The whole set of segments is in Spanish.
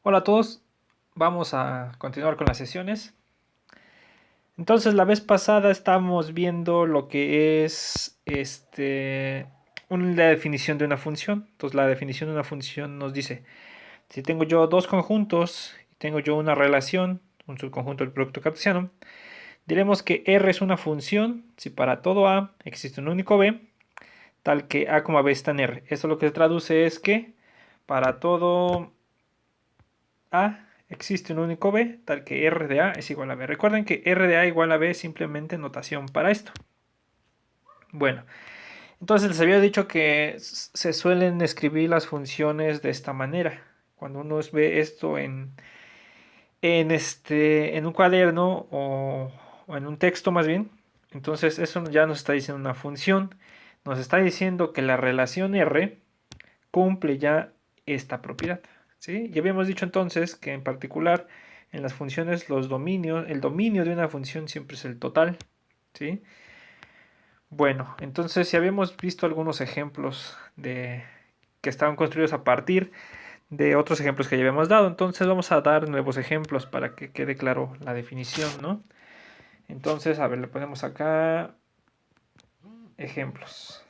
Hola a todos, vamos a continuar con las sesiones. Entonces, la vez pasada estábamos viendo lo que es la definición de una función. Entonces, la definición de una función nos dice, si tengo yo dos conjuntos y tengo yo una relación, un subconjunto del producto cartesiano, diremos que R es una función si para todo A existe un único B, tal que A, B está en R. Esto lo que se traduce es que para todo A existe un único B, tal que R de A es igual a B. Recuerden que R de A igual a B es simplemente notación para esto. Bueno, entonces les había dicho que se suelen escribir las funciones de esta manera. Cuando uno ve esto en un cuaderno o en un texto más bien, entonces eso ya nos está diciendo una función. Nos está diciendo que la relación R cumple ya esta propiedad. ¿Sí? Ya habíamos dicho entonces que en particular en las funciones el dominio de una función siempre es el total. ¿Sí? Bueno, entonces si habíamos visto algunos ejemplos que estaban construidos a partir de otros ejemplos que ya habíamos dado, entonces vamos a dar nuevos ejemplos para que quede claro la definición, ¿no? Entonces, a ver, le ponemos acá ejemplos.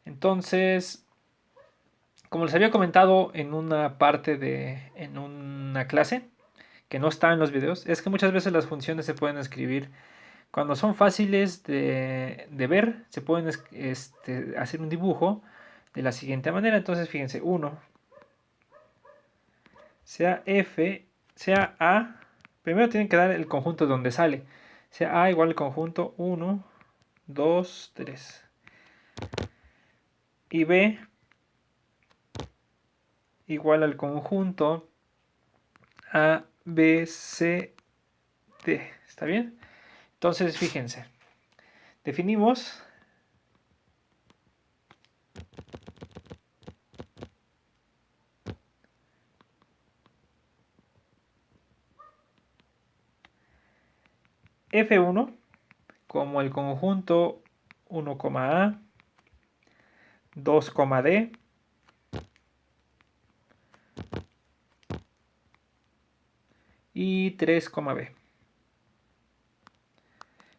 Entonces, como les había comentado en en una clase, que no está en los videos, es que muchas veces las funciones se pueden escribir cuando son fáciles de ver, se pueden hacer un dibujo de la siguiente manera. Entonces, fíjense, 1, sea f, sea a, primero tienen que dar el conjunto donde sale, sea a igual al conjunto 1, 2, 3, y b igual al conjunto a, b, c, d. ¿Está bien? Entonces, fíjense, definimos f1 como el conjunto 1, a, 2, d y 3, b.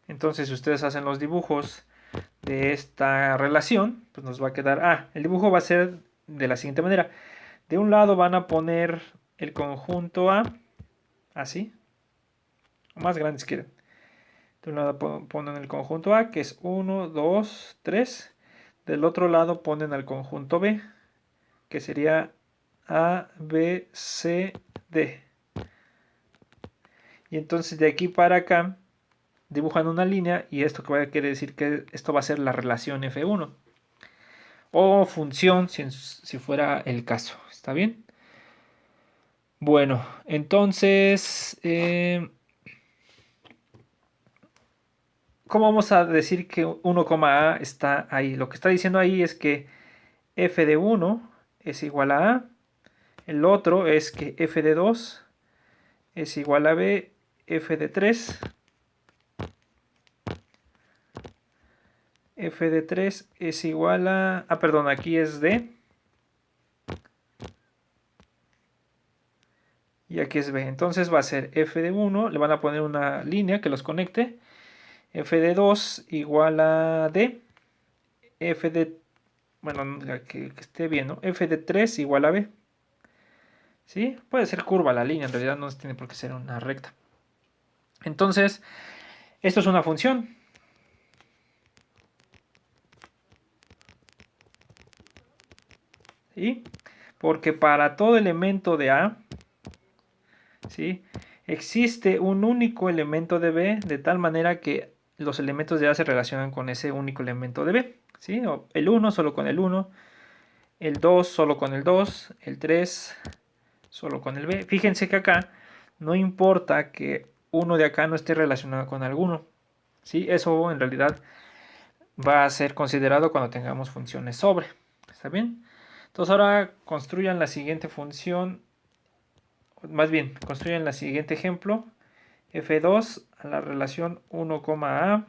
Entonces, si ustedes hacen los dibujos de esta relación, pues nos va a quedar, el dibujo va a ser de la siguiente manera. De un lado van a poner el conjunto A, así, o más grande si quieren. De un lado ponen el conjunto A, que es 1, 2, 3. Del otro lado ponen al conjunto B, que sería A, B, C, D. Y entonces de aquí para acá dibujan una línea y esto que quiere decir que esto va a ser la relación F1 o función si fuera el caso. ¿Está bien? Bueno, entonces, ¿cómo vamos a decir que 1, a está ahí? Lo que está diciendo ahí es que f de 1 es igual a a, el otro es que f de 2 es igual a b, f de 3, f de 3 es igual a, perdón, aquí es d, y aquí es b. Entonces va a ser f de 1, le van a poner una línea que los conecte, f de 2 igual a d, f de, bueno, que esté bien, ¿no? F de 3 igual a b. ¿Sí? Puede ser curva la línea, en realidad no tiene por qué ser una recta. Entonces, esto es una función. ¿Sí? Porque para todo elemento de A, ¿sí? Existe un único elemento de B, de tal manera que los elementos de A se relacionan con ese único elemento de B. ¿Sí? El 1 solo con el 1, el 2 solo con el 2, el 3 solo con el B. Fíjense que acá no importa que uno de acá no esté relacionado con alguno. ¿Sí? Eso en realidad va a ser considerado cuando tengamos funciones sobre. ¿Está bien? Entonces ahora construyan la siguiente función, más bien, construyan el siguiente ejemplo, f2 a la relación 1, a,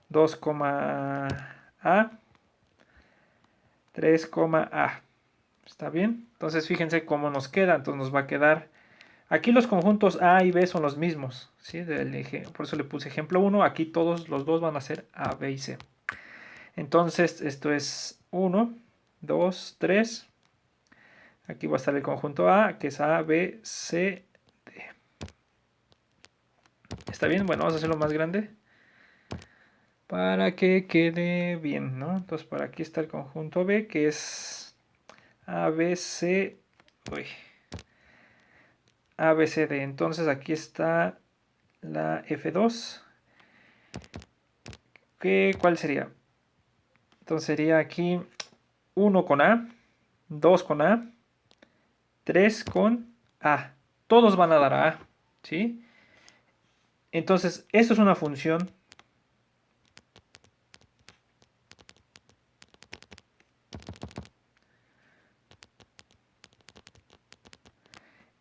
2, a, 3,A. ¿Está bien? Entonces fíjense cómo nos queda. Entonces nos va a quedar... Aquí los conjuntos A y B son los mismos, ¿sí? Por eso le puse ejemplo 1. Aquí todos los dos van a ser A, B y C. Entonces esto es 1, 2, 3. Aquí va a estar el conjunto A, que es A, B, C, D. ¿Está bien? Bueno, vamos a hacerlo más grande para que quede bien, ¿no? Entonces, por aquí está el conjunto B, que es A, B, C, uy, A, B, C, D. Entonces, aquí está la F2. ¿Cuál sería? Entonces, sería aquí 1 con A, 2 con A, 3 con A. Todos van a dar a A, ¿sí? Entonces, esto es una función.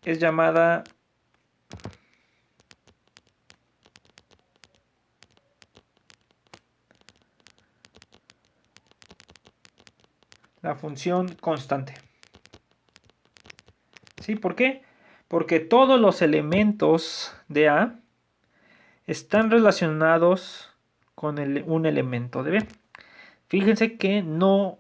Es llamada la función constante. ¿Sí? ¿Por qué? Porque todos los elementos de A están relacionados con un elemento de B. Fíjense que no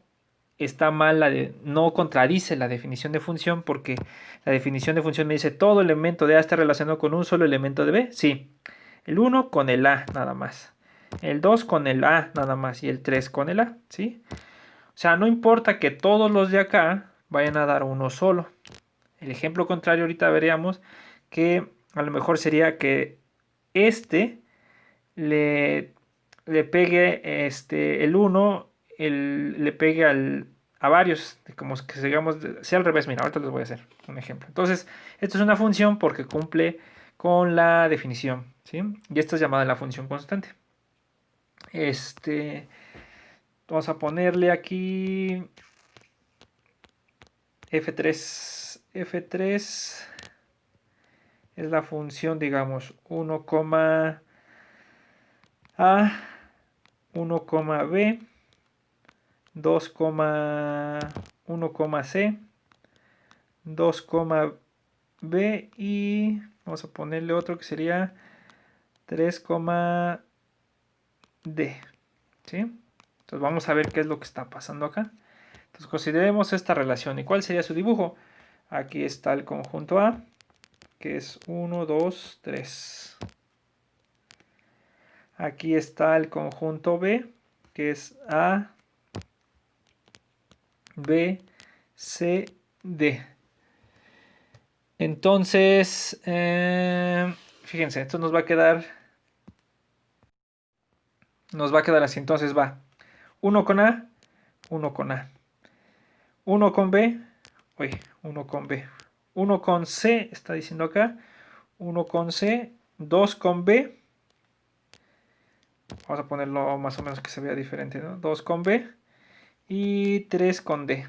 está mal, no contradice la definición de función, porque la definición de función me dice todo elemento de A está relacionado con un solo elemento de B. Sí, el 1 con el A nada más, el 2 con el A nada más y el 3 con el A. ¿Sí? O sea, no importa que todos los de acá vayan a dar uno solo. El ejemplo contrario ahorita veríamos que a lo mejor sería que este le pegue el 1, le pegue a varios, como que digamos, sea al revés. Mira, ahorita les voy a hacer un ejemplo. Entonces, esto es una función porque cumple con la definición, ¿sí? Y esta es llamada la función constante. Vamos a ponerle aquí F3. F3 es la función, digamos, 1, A, 1, B, 2, 1, C, 2, B y vamos a ponerle otro que sería 3, D. ¿Sí? Entonces vamos a ver qué es lo que está pasando acá. Entonces consideremos esta relación. ¿Y cuál sería su dibujo? Aquí está el conjunto A, que es 1, 2, 3. Aquí está el conjunto B, que es A, B, C, D. Entonces, fíjense, esto nos va a quedar así. Entonces va 1 con A, 1 con A. 1 con B, uy, 1 con B. 1 con C, está diciendo acá. 1 con C, 2 con B. Vamos a ponerlo más o menos que se vea diferente, ¿no? 2 con B y 3 con D.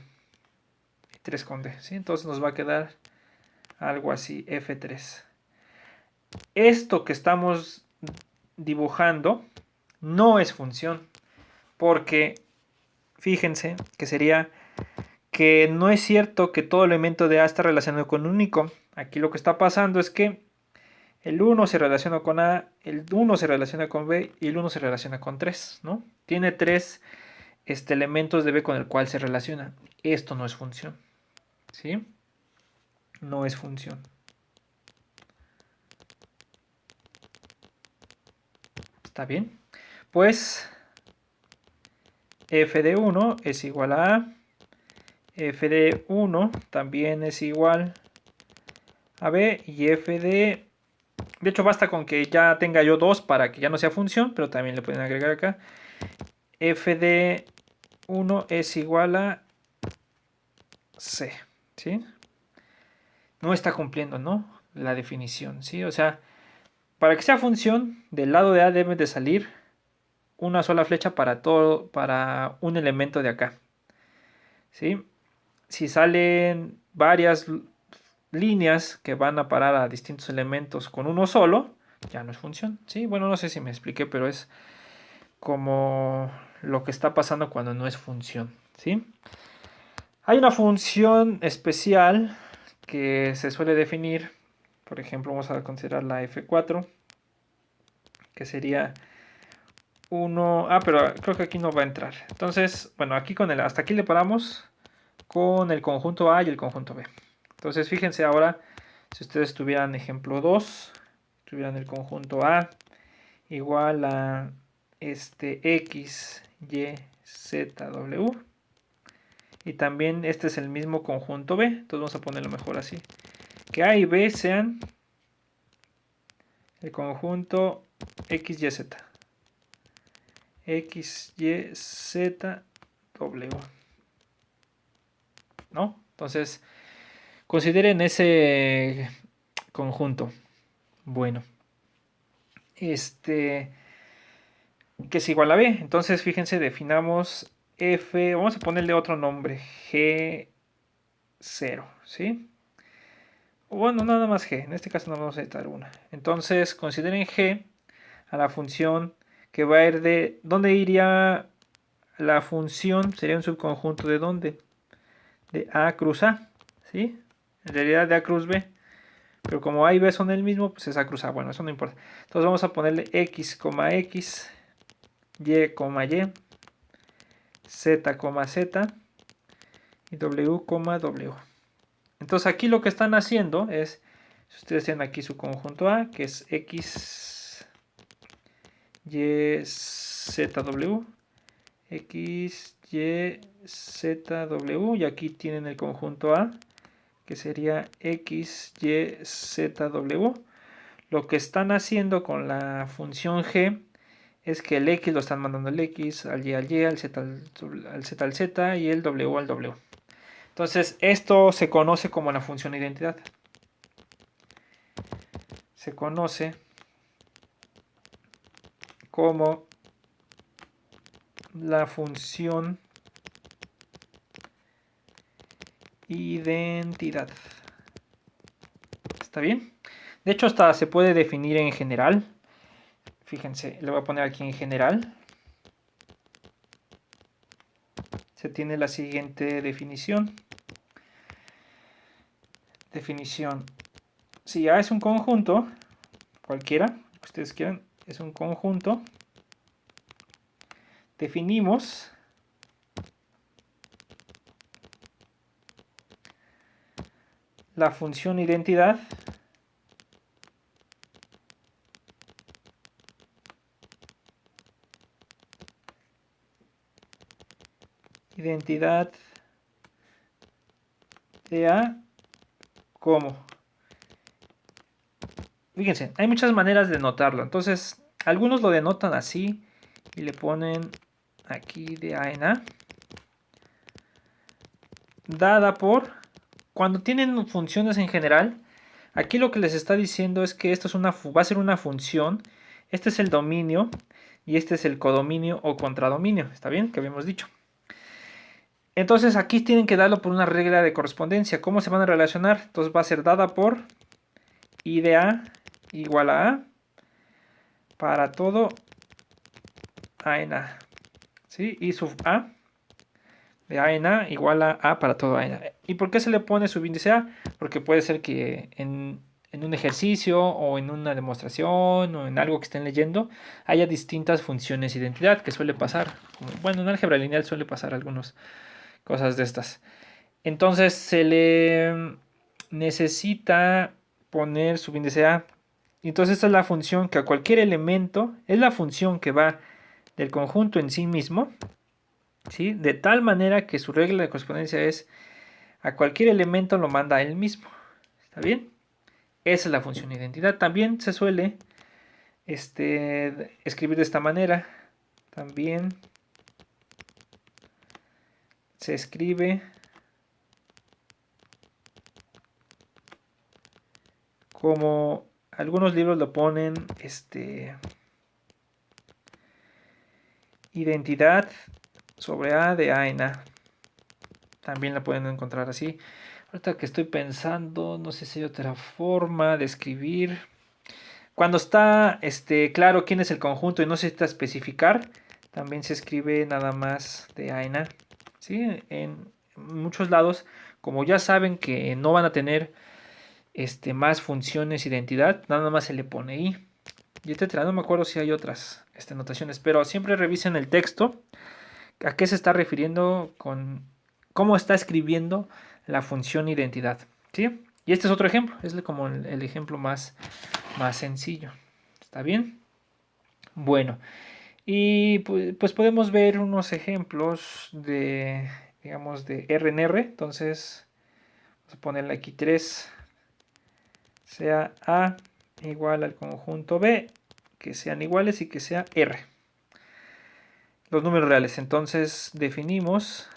3 con D, ¿sí? Entonces nos va a quedar algo así, F3. Esto que estamos dibujando no es función, porque fíjense que sería que no es cierto que todo elemento de A está relacionado con un único. Aquí lo que está pasando es que el 1 se relaciona con A, el 1 se relaciona con B y el 1 se relaciona con 3, ¿no? Tiene 3 elementos de B con el cual se relaciona. Esto no es función, ¿sí? No es función. ¿Está bien? Pues f de 1 es igual a A. F de 1 también es igual a B. Y F de... De hecho, basta con que ya tenga yo 2 para que ya no sea función, pero también le pueden agregar acá. F de 1 es igual a C, ¿sí? No está cumpliendo, ¿no? La definición, ¿sí? O sea, para que sea función, del lado de A debe de salir una sola flecha para un elemento de acá, ¿sí? Si salen varias líneas que van a parar a distintos elementos con uno solo, ya no es función, ¿sí? Bueno, no sé si me expliqué, pero es como lo que está pasando cuando no es función, ¿sí? Hay una función especial que se suele definir. Por ejemplo, vamos a considerar la F4, que sería 1. Pero creo que aquí no va a entrar. Entonces, bueno, aquí hasta aquí le paramos con el conjunto A y el conjunto B. Entonces, fíjense ahora, si ustedes tuvieran ejemplo 2, tuvieran el conjunto A igual a X, Y, Z, W. Y también este es el mismo conjunto B. Entonces vamos a ponerlo mejor así. Que A y B sean el conjunto X, Y, Z. X, Y, Z, W. ¿No? Entonces, consideren ese conjunto. Bueno. Que es igual a B. Entonces, fíjense, definamos F. Vamos a ponerle otro nombre. G0. ¿Sí? Bueno, nada más G. En este caso no vamos a necesitar una. Entonces, consideren G a la función que va a ir de... ¿Dónde iría la función? Sería un subconjunto de ¿dónde? De A cruz A. ¿Sí? En realidad de A cruz B. Pero como A y B son el mismo, pues es A cruz A. Bueno, eso no importa. Entonces vamos a ponerle X, X, Y, Y, Z, Z y W, W. Entonces aquí lo que están haciendo es, si ustedes tienen aquí su conjunto A, que es X, Y, Z, W, X, Y, Z, W, y aquí tienen el conjunto A, que sería X, Y, Z, W. Lo que están haciendo con la función G es que el X lo están mandando al X, al Y, al Z, al Z, al Z y el W al W. Entonces, esto se conoce como la función identidad. Se conoce como la función identidad. ¿Está bien? De hecho, hasta se puede definir en general. Fíjense, le voy a poner aquí en general. Se tiene la siguiente definición. Definición. Si A es un conjunto, cualquiera que ustedes quieran, es un conjunto, definimos la función identidad de A como. Fíjense, hay muchas maneras de notarlo. Entonces, algunos lo denotan así y le ponen aquí de A en A. Dada por, cuando tienen funciones en general, aquí lo que les está diciendo es que esto es va a ser una función. Este es el dominio y este es el codominio o contradominio. ¿Está bien? Que habíamos dicho. Entonces aquí tienen que darlo por una regla de correspondencia. ¿Cómo se van a relacionar? Entonces va a ser dada por I de A igual a A para todo A en A. ¿Sí? I sub A de A en A igual a A para todo A en A. ¿Y por qué se le pone subíndice A? Porque puede ser que en un ejercicio o en una demostración o en algo que estén leyendo haya distintas funciones de identidad, que suele pasar. Bueno, en álgebra lineal suele pasar algunas cosas de estas. Entonces se le necesita poner subíndice A. Entonces esta es la función que a cualquier elemento, es la función que va del conjunto en sí mismo, ¿sí? De tal manera que su regla de correspondencia es a cualquier elemento lo manda a él mismo. ¿Está bien? Esa es la función identidad. También se suele escribir de esta manera. También se escribe como algunos libros lo ponen, identidad sobre A de A en A. También la pueden encontrar así. Ahorita que estoy pensando, no sé si hay otra forma de escribir. Cuando está claro quién es el conjunto y no se necesita especificar, también se escribe nada más de A en A. ¿Sí? muchos lados, como ya saben que no van a tener más funciones identidad, nada más se le pone i y etcétera. No me acuerdo si hay otras notaciones, pero siempre revisen el texto, a qué se está refiriendo con cómo está escribiendo la función identidad, ¿sí? Y este es otro ejemplo, es como el ejemplo más sencillo. ¿Está bien? Bueno, y pues podemos ver unos ejemplos de, digamos, de R en R. Entonces, vamos a ponerle aquí 3, sea A igual al conjunto B, que sean iguales y que sea R. Los números reales. Entonces, definimos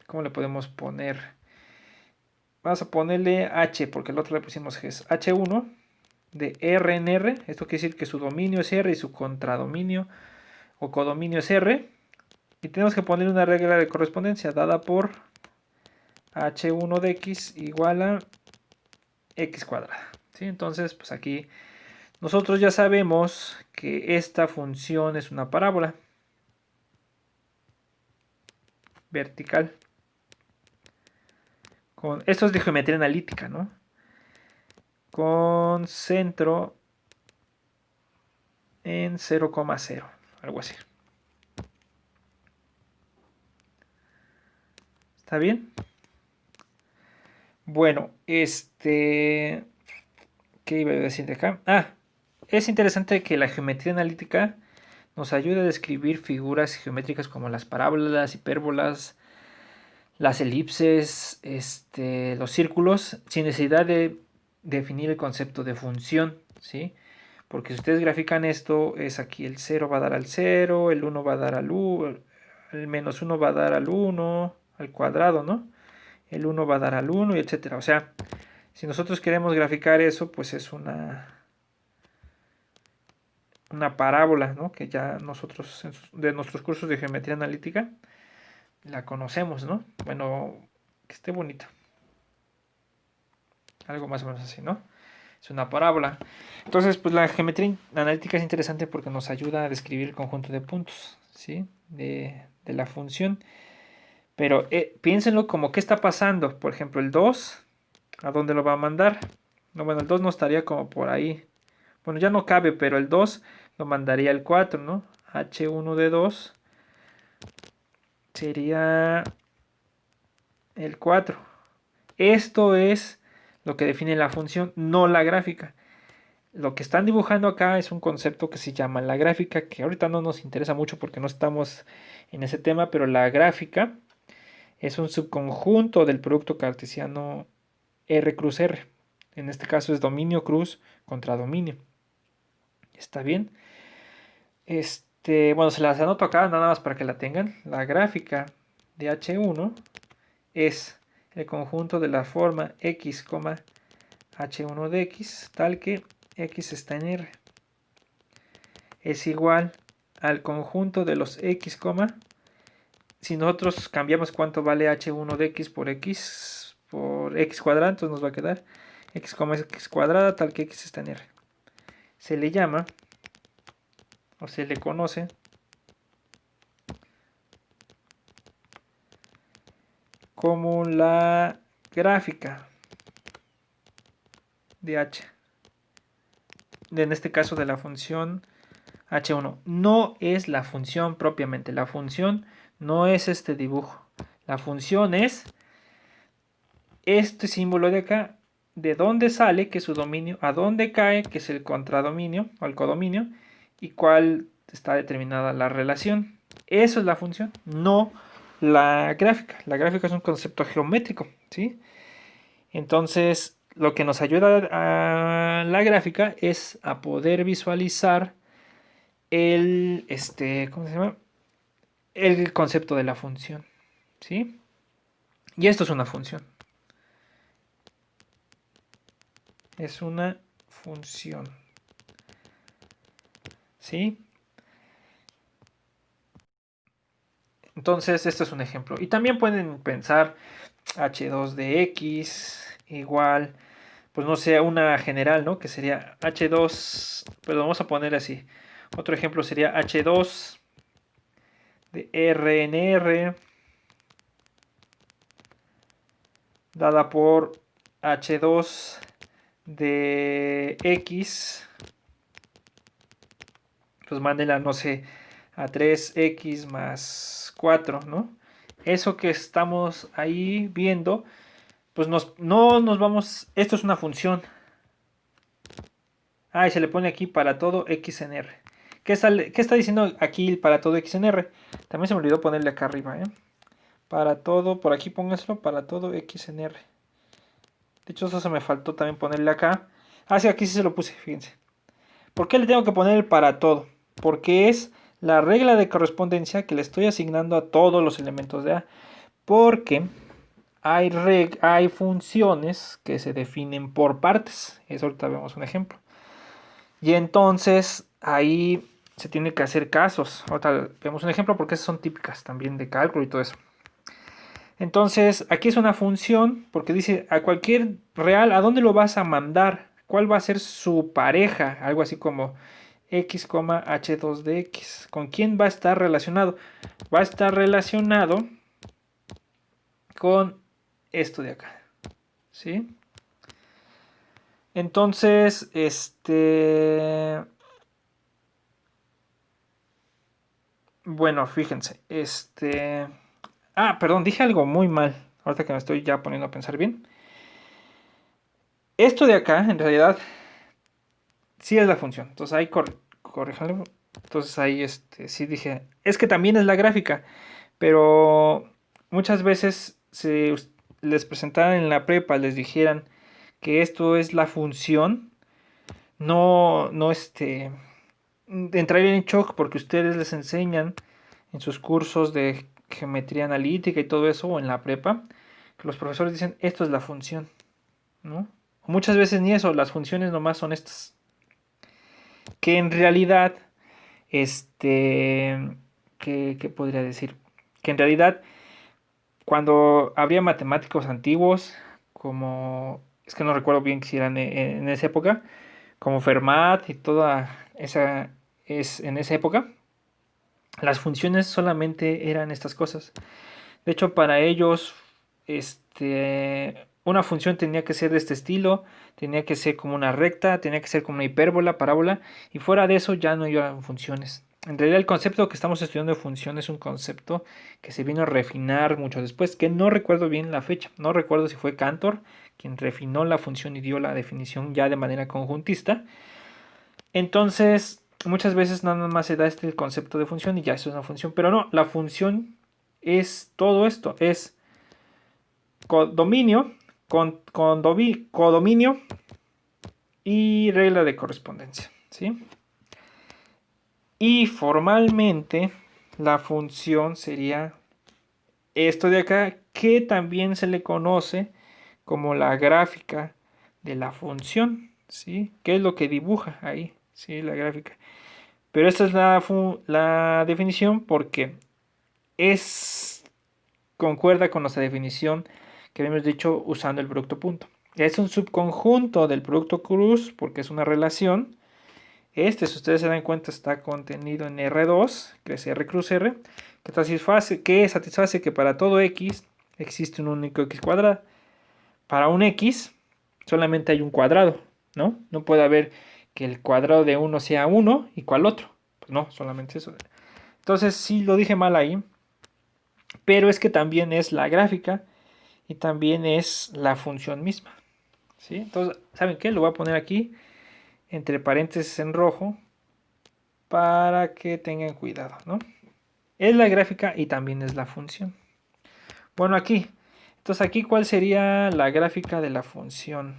¿cómo le podemos poner? Vamos a ponerle H, porque el otro le pusimos G. Es H1 de R en R. Esto quiere decir que su dominio es R y su contradominio o codominio es R. Y tenemos que poner una regla de correspondencia dada por H1 de X igual a X cuadrada. ¿Sí? Entonces, pues aquí nosotros ya sabemos que esta función es una parábola vertical. Esto es de geometría analítica, ¿no? Con centro en 0,0, algo así. ¿Está bien? Bueno, ¿qué iba a decir de acá? Es interesante que la geometría analítica nos ayude a describir figuras geométricas como las parábolas, las hipérbolas, las elipses, los círculos, sin necesidad de definir el concepto de función, ¿sí? Porque si ustedes grafican esto, es aquí el 0 va a dar al 0, el 1 va a dar al 1, el menos 1 va a dar al 1, al cuadrado, ¿no? El 1 va a dar al 1 y etcétera. O sea, si nosotros queremos graficar eso, pues es una parábola, ¿no? Que ya nosotros de nuestros cursos de geometría analítica la conocemos, ¿no? Bueno, que esté bonito. Algo más o menos así, ¿no? Es una parábola. Entonces, pues la geometría analítica es interesante porque nos ayuda a describir el conjunto de puntos, ¿sí? De la función. Pero piénsenlo como qué está pasando. Por ejemplo, el 2, ¿a dónde lo va a mandar? No, bueno, el 2 no estaría como por ahí. Bueno, ya no cabe, pero el 2 lo mandaría al 4, ¿no? H1 de 2 sería el 4. Esto es lo que define la función, no la gráfica. Lo que están dibujando acá es un concepto que se llama la gráfica, que ahorita no nos interesa mucho porque no estamos en ese tema, pero la gráfica es un subconjunto del producto cartesiano R cruz R. En este caso es dominio cruz contra dominio. ¿Está bien? Bueno, se las anoto acá nada más para que la tengan. La gráfica de H1 es el conjunto de la forma x, h1 de x, tal que x está en R. Es igual al conjunto de los x, si nosotros cambiamos cuánto vale h1 de x por x cuadrada, entonces nos va a quedar x, x cuadrada, tal que x está en R. Se le llama, o se le conoce, como la gráfica de h, en este caso de la función h1. No es la función propiamente, la función no es este dibujo, la función es este símbolo de acá, de dónde sale, que es su dominio, a dónde cae, que es el contradominio o el codominio, y cuál está determinada la relación. Eso es la función, no la gráfica. La gráfica es un concepto geométrico, ¿sí? Entonces, lo que nos ayuda a la gráfica es a poder visualizar ¿cómo se llama? El concepto de la función, ¿sí? Y esto es una función. Es una función, ¿sí? Entonces, este es un ejemplo. Y también pueden pensar h2 de x igual, pues no sé, una general, ¿no? Que sería h2, pero vamos a poner así. Otro ejemplo sería H2 de RNR dada por H2 de X, pues mándela, no sé, a 3X más 4, ¿no? Eso que estamos ahí viendo, pues no nos vamos, esto es una función. Ah, y se le pone aquí para todo X en R. ¿Qué está diciendo aquí para todo X en R? También se me olvidó ponerle acá arriba, ¿eh? Para todo, por aquí póngaselo, para todo X en R. De hecho, eso se me faltó también ponerle acá. Ah, sí, aquí sí se lo puse, fíjense. ¿Por qué le tengo que poner el para todo? Porque es la regla de correspondencia que le estoy asignando a todos los elementos de A. Porque hay funciones que se definen por partes. Eso ahorita vemos un ejemplo. Y entonces ahí se tiene que hacer casos. Ahorita vemos un ejemplo porque esas son típicas también de cálculo y todo eso. Entonces aquí es una función porque dice a cualquier real, ¿a dónde lo vas a mandar? ¿Cuál va a ser su pareja? Algo así como x, h2 de x. ¿Con quién va a estar relacionado? Va a estar relacionado con esto de acá. ¿Sí? Entonces, bueno, fíjense, perdón, dije algo muy mal. Ahorita que me estoy ya poniendo a pensar bien. Esto de acá, en realidad, sí es la función. Entonces ahí corríjanlo. Entonces ahí sí dije, es que también es la gráfica, pero muchas veces les presentaran en la prepa, les dijeran que esto es la función, no entrarían en shock porque ustedes les enseñan en sus cursos de geometría analítica y todo eso, o en la prepa, que los profesores dicen, esto es la función, ¿no? Muchas veces ni eso, las funciones nomás son estas. Que en realidad, ¿qué podría decir? Que en realidad, cuando habría matemáticos antiguos, como, es que no recuerdo bien si eran en esa época, como Fermat y toda en esa época, las funciones solamente eran estas cosas. De hecho, para ellos, una función tenía que ser de este estilo, tenía que ser como una recta, tenía que ser como una hipérbola, parábola, y fuera de eso ya no iban funciones. En realidad el concepto que estamos estudiando de función es un concepto que se vino a refinar mucho después, que no recuerdo bien la fecha, no recuerdo si fue Cantor quien refinó la función y dio la definición ya de manera conjuntista. Entonces, muchas veces nada más se da el concepto de función y ya eso es una función, pero no, la función es todo esto, es codominio, codominio y regla de correspondencia, ¿sí? Y formalmente la función sería esto de acá, que también se le conoce como la gráfica de la función, ¿sí? ¿Qué es lo que dibuja ahí? ¿Sí? La gráfica. Pero esta es la definición porque concuerda con nuestra definición que habíamos dicho usando el producto punto. Es un subconjunto del producto cruz porque es una relación. Si ustedes se dan cuenta, está contenido en R2, que es R cruz R, que satisface que para todo X existe un único X cuadrado. Para un X solamente hay un cuadrado, ¿no? No puede haber que el cuadrado de uno sea 1 y cuál otro. Pues no, solamente eso. Entonces sí lo dije mal ahí, pero es que también es la gráfica y también es la función misma, ¿sí? Entonces, ¿saben qué? Lo voy a poner aquí entre paréntesis en rojo para que tengan cuidado, ¿no? Es la gráfica y también es la función. Bueno, aquí. Entonces, aquí, ¿cuál sería la gráfica de la función?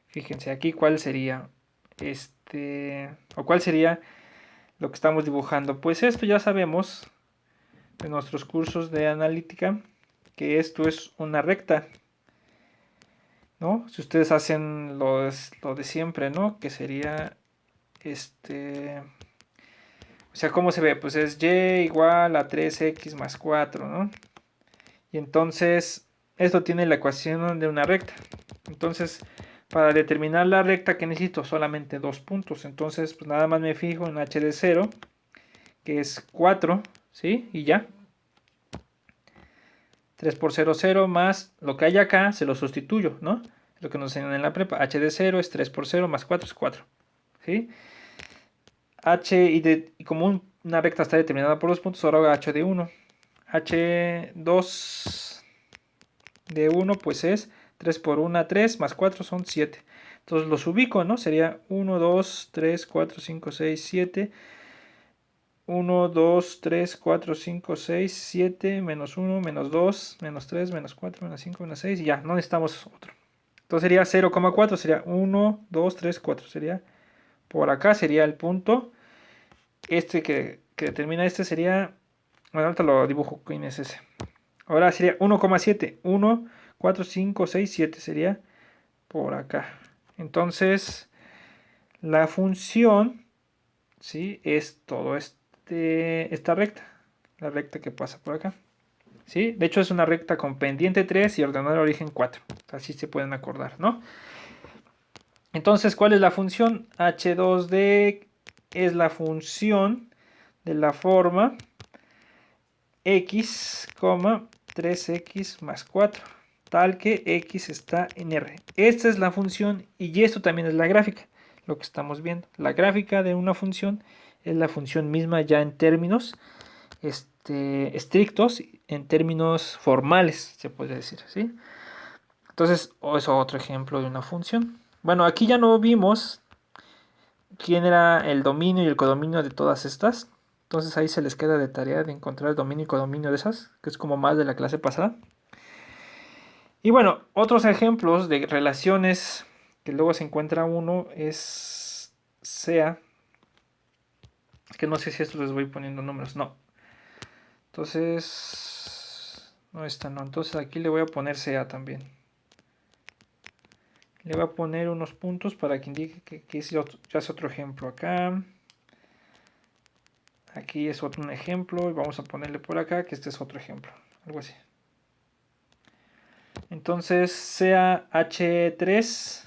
Fíjense, aquí, ¿cuál sería? O ¿cuál sería lo que estamos dibujando? Pues esto ya sabemos de nuestros cursos de analítica que esto es una recta, ¿no? Si ustedes hacen lo de siempre, ¿no? Que sería o sea, ¿cómo se ve? Pues es y igual a 3x más 4, ¿no? Y entonces esto tiene la ecuación de una recta. Entonces Para determinar la recta que necesito solamente 2 puntos. Entonces, pues nada más me fijo en h de 0, que es 4, ¿sí? Y ya. 3 por 0, 0, más lo que hay acá, se lo sustituyo, ¿no? Lo que nos enseñan en la prepa. H de 0 es 3 por 0 más 4 es 4, ¿sí? H y como una recta está determinada por 2 puntos, ahora hago H de 1. H2 de 1 pues es 3 por 1, 3, más 4 son 7. Entonces los ubico, ¿no? Sería 1, 2, 3, 4, 5, 6, 7. 1, 2, 3, 4, 5, 6, 7, menos 1, menos 2, menos 3, menos 4, menos 5, menos 6. Y ya, no necesitamos otro. Entonces sería 0,4, sería 1, 2, 3, 4. Sería por acá, sería el punto. Este que determina este sería... Bueno, ahorita lo dibujo. ¿Quién es ese? Ahora sería 1,7. 1, 4, 5, 6, 7. Sería por acá. Entonces, la función, ¿sí? Es todo esta recta. La recta que pasa por acá. ¿Sí? De hecho, es una recta con pendiente 3 y ordenador origen 4. Así se pueden acordar, ¿no? Entonces, ¿cuál es la función? H2D es la función de la forma x, 3x más 4, tal que x está en R. Esta es la función y esto también es la gráfica, lo que estamos viendo. La gráfica de una función es la función misma ya en términos estrictos, en términos formales, se puede decir, ¿sí? Entonces, es otro ejemplo de una función. Bueno, aquí ya no vimos quién era el dominio y el codominio de todas estas. Entonces ahí se les queda de tarea de encontrar el dominio y codominio de esas, que es como más de la clase pasada. Y bueno, otros ejemplos de relaciones que luego se encuentra uno es sea, que no sé si esto les voy poniendo números, no. Entonces, no está, no. Entonces aquí le voy a poner sea también. Le voy a poner unos puntos para que indique que ya es otro ejemplo acá. Aquí es otro ejemplo y vamos a ponerle por acá que este es otro ejemplo, algo así. Entonces sea H3,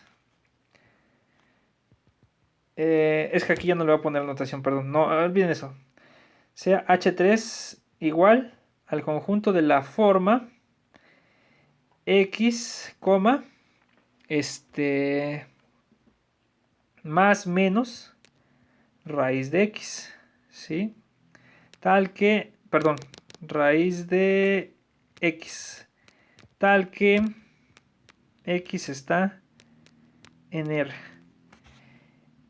es que aquí ya no le voy a poner notación, perdón, no, olviden eso. Sea H3 igual al conjunto de la forma X, más menos raíz de X, ¿sí? Tal que, perdón, raíz de X, tal que X está en R.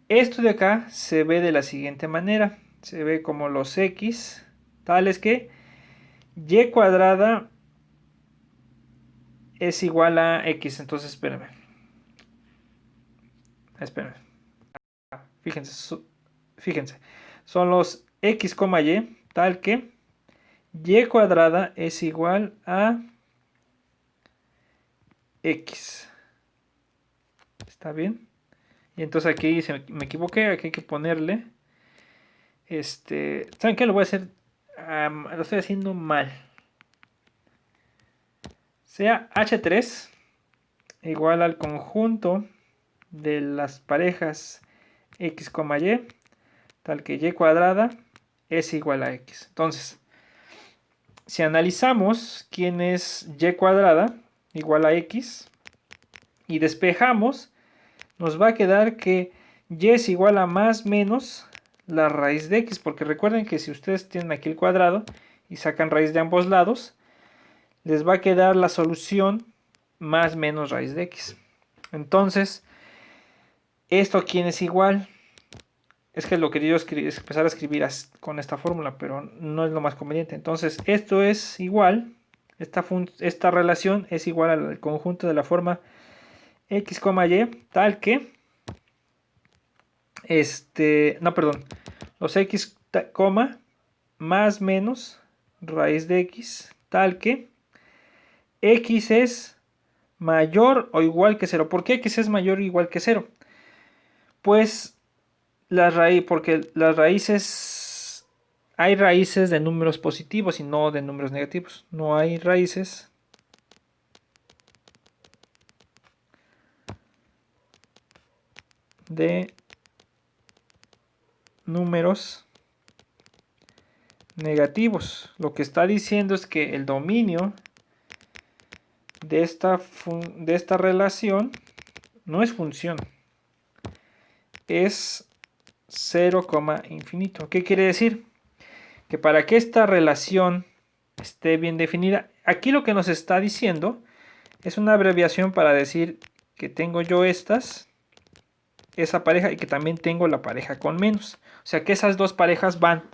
Esto de acá se ve de la siguiente manera. Se ve como los X, tales que Y cuadrada es igual a X. Entonces, espérenme. Fíjense. Son los X, Y, tal que Y cuadrada es igual a X. ¿Está bien? Y entonces aquí me equivoqué, aquí hay que ponerle. ¿Saben qué? Lo voy a hacer. Lo estoy haciendo mal. Sea H3 igual al conjunto de las parejas X, Y, tal que Y cuadrada es igual a X. Entonces, si analizamos quién es Y cuadrada igual a X y despejamos, nos va a quedar que Y es igual a más menos la raíz de X, porque recuerden que si ustedes tienen aquí el cuadrado y sacan raíz de ambos lados, les va a quedar la solución más menos raíz de X. Entonces, ¿esto quién es igual? Es que lo que yo es empezar a escribir con esta fórmula, pero no es lo más conveniente. Entonces, esto es igual, esta relación es igual al conjunto de la forma X, Y, tal que no, perdón, los X, más menos raíz de X, tal que X es mayor o igual que 0. ¿Por qué X es mayor o igual que 0? Pues porque las raíces, hay raíces de números positivos y no de números negativos. No hay raíces de números negativos. Lo que está diciendo es que el dominio de esta relación no es función, es 0, infinito. ¿Qué quiere decir? Que para que esta relación esté bien definida, aquí lo que nos está diciendo es una abreviación para decir que tengo yo esa pareja, y que también tengo la pareja con menos. O sea que esas dos parejas van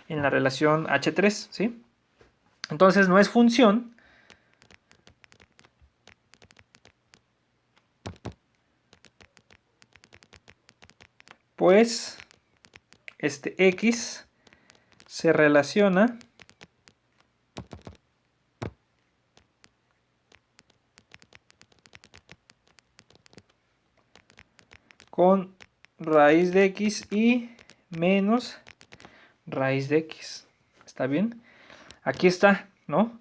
en la relación H3, ¿sí? Entonces no es función, pues este X se relaciona con raíz de X y menos raíz de X. ¿Está bien? Aquí está, ¿no?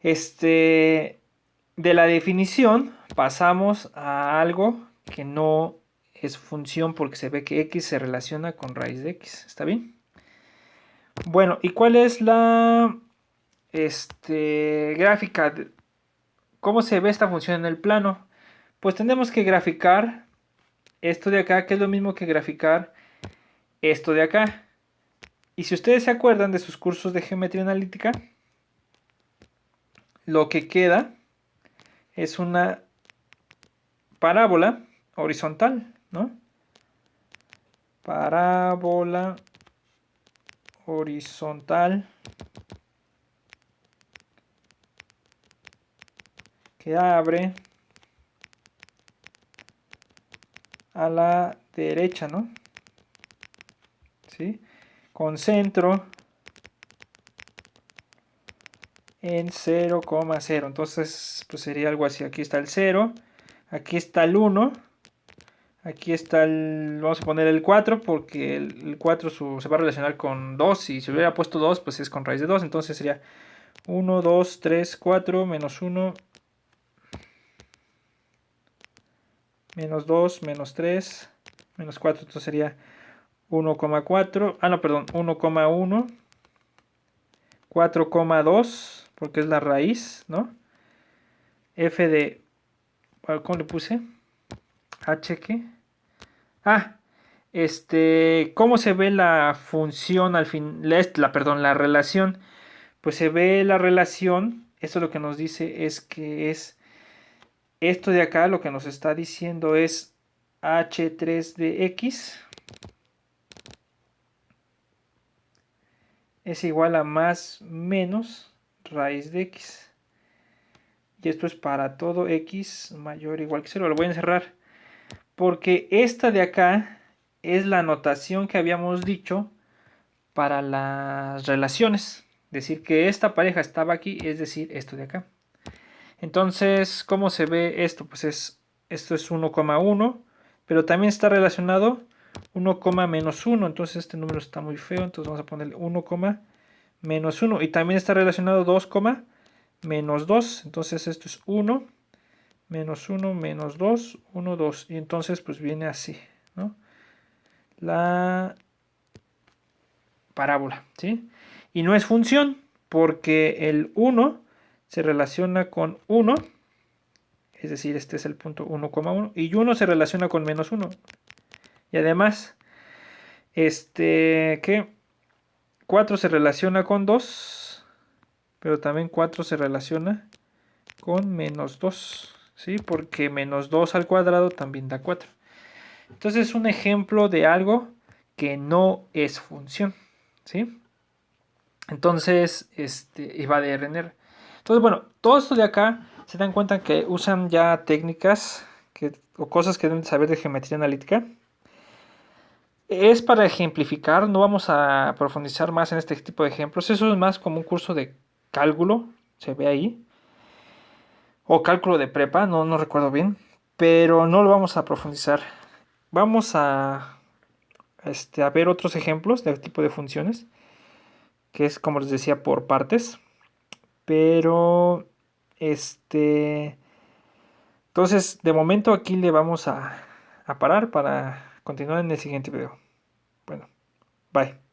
De la definición pasamos a algo que no es función, porque se ve que X se relaciona con raíz de X. ¿Está bien? Bueno, ¿y cuál es la gráfica? ¿Cómo se ve esta función en el plano? Pues tenemos que graficar esto de acá, que es lo mismo que graficar esto de acá. Y si ustedes se acuerdan de sus cursos de geometría analítica, lo que queda es una parábola horizontal, ¿no? Parábola horizontal que abre a la derecha, ¿no? ¿Sí? Con centro en 0,0. Entonces, pues sería algo así. Aquí está el 0, aquí está el 1, aquí está el, vamos a poner el 4, porque el 4 se va a relacionar con 2, y si hubiera puesto 2, pues es con raíz de 2, entonces sería 1, 2, 3, 4, menos 1, menos 2, menos 3, menos 4, entonces sería 1,4, no, perdón, 1,1, 4,2, porque es la raíz, ¿no? F de, ¿cómo le puse? H, ¿qué? Ah, ¿cómo se ve la función al fin? Perdón, la relación. Pues se ve la relación, esto lo que nos dice es que es esto de acá, lo que nos está diciendo es H3 de X es igual a más menos raíz de X. Y esto es para todo X mayor o igual que 0. Lo voy a encerrar, porque esta de acá es la notación que habíamos dicho para las relaciones. Decir que esta pareja estaba aquí, es decir, esto de acá. Entonces, ¿cómo se ve esto? Pues esto es 1,1, pero también está relacionado 1, menos 1. Entonces este número está muy feo, entonces vamos a ponerle 1, menos 1. Y también está relacionado 2, menos 2. Entonces esto es 1, menos 1, menos 2, 1, 2. Y entonces pues viene así, ¿no? La parábola, ¿sí? Y no es función, porque el 1 se relaciona con 1, es decir, este es el punto 1,1, y 1 se relaciona con menos 1. Y además, ¿qué? 4 se relaciona con 2, pero también 4 se relaciona con menos 2, ¿sí? Porque menos 2 al cuadrado también da 4. Entonces es un ejemplo de algo que no es función, ¿sí? Entonces, iba de RNR. Entonces, bueno, todo esto de acá se dan cuenta que usan ya técnicas o cosas que deben saber de geometría analítica. Es para ejemplificar, no vamos a profundizar más en este tipo de ejemplos. Eso es más como un curso de cálculo, se ve ahí. O cálculo de prepa, no recuerdo bien. Pero no lo vamos a profundizar. Vamos a ver otros ejemplos de tipo de funciones, que es como les decía por partes. Pero, entonces de momento aquí le vamos a a parar para continuar en el siguiente video. Bueno, bye.